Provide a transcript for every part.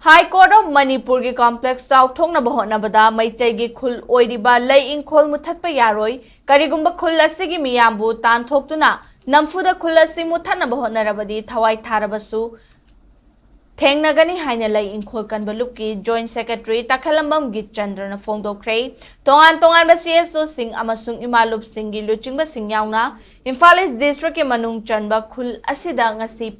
High Court of Manipur ki complex South Thongnaba Hotnabada Maitai gi khul oiriba lei Ingkhol Muthatpa yaroi karigumba khul asigi miyambu tan thoktuna Namphuda khul asi Muthatnaba Hotnarabadi Thawai Tharabashu Thengnagani haina lei Ingkhol kanbalupki Joint Secretary Takhalambam gi Chandrana phongdokre tongan ba CSO Singh amasung imalup Singh gi luchingba Singh yauna Imphal East District ki manung chanba khul asida ngasi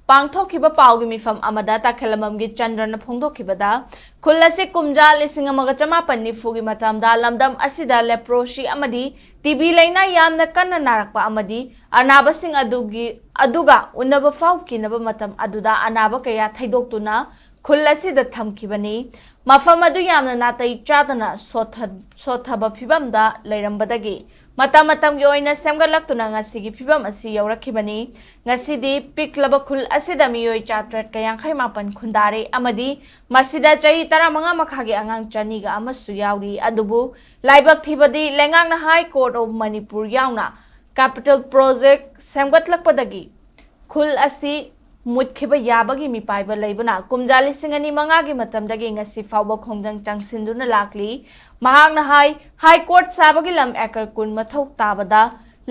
Pangthokhiba paugi mifam amada takhalamamgi Chandrana phongdokhibada khulasi kumja lising amaga chamapan nifugi matamda lamdam asida leprosi amadi TB laina yamna kanna narakpa amadi anaba sing aduga unaba fauki naba matam aduda anaba kaya thaidoktuna khulasi da thamkhibani mafam adu yamna natai chadana sothaba phibamda leirambadagi Matam gi oina semgalaktuna ngasigi phibam asi yaurakhibani ngasidi piklaba khul asida miyoi chatrat kayankhai mapan khundare amadi masida chai 15 makhagi angang chaniga amasu yauri adubu laibak thibadi lengangna High Court of Manipur yauna capital project semgatlakpadagi khul asi mutkhiba yabagi mipaiba leibuna kumjali singani mangagi matamdagi ngasi fawba khongjang changsinduna lakli mahakna high court sabagi lam ekar kun mathau tabada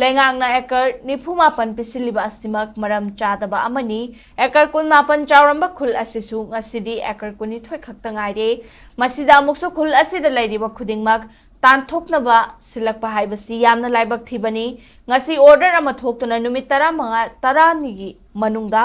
lengangna ekar nifuma pan pisiliba asimak maram chadaba amani ekar kun mapan chawramba khul asisu ngasidi ekar kuni thoi khakta ngaire masida muksu khul asida leiriba khudingmak tanthoknaba silakpa haibasi yamna laibak thibani ngasi order ama thoktuna numit 10 nigi manungda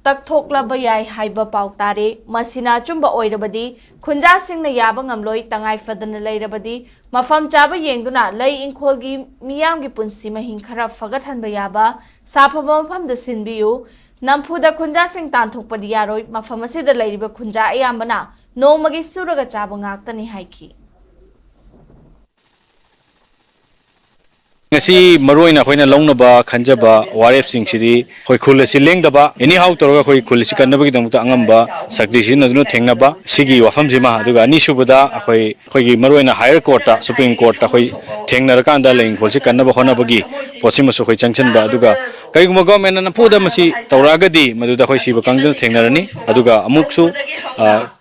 Takthokla bayai haiba pautare masina chumba oirabadi khunja singna yaba ngamloi tangai fadana leirabadi mafam chaba yengduna lei Ingkhol gi miyam gi punsi mahin khara fagathan bayaba saphaba mafam da sinbiyu Namphuda khunja sing tanthokpadi yaroi mafam asida leiriba khunja ayambana nomagi suraga chaba ngaktani haiki ngasi maroina khoina longnaba khanjaba warep singchidi khoi khulasi lengdaba anyhow toroga khoi khulasi kannabagi damukta angamba sakdisi nadunu thengnaba sigi wafam jima aduga ani subada khoi khoigi maroina higher court ta supreme court ta khoi thengnarakanda leing kholsi kannaba honabagi posimasu khoi changchanba aduga kaiguma government na puda masi tawragadi maduda khoi siba kangdana thengnarani aduga amuksu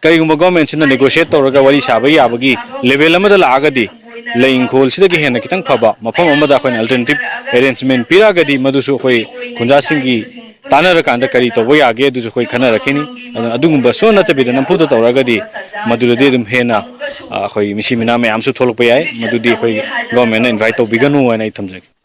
kaiguma government sina negotiate tawraga wari sabai yabagi level amada laagadi Ingkhol sidagi hena kitang phaba mafam amada khoina alternative arrangement piragadi madusu khoi khunja singgi tanarakanda kari tobo yage dusu khoi khana rakhini adungumba so natabida Namphuda tawragadi madudadi dum hena khoi misimina me amsu tholokpa yai madudi khoi government invite to biganu ana thamjagi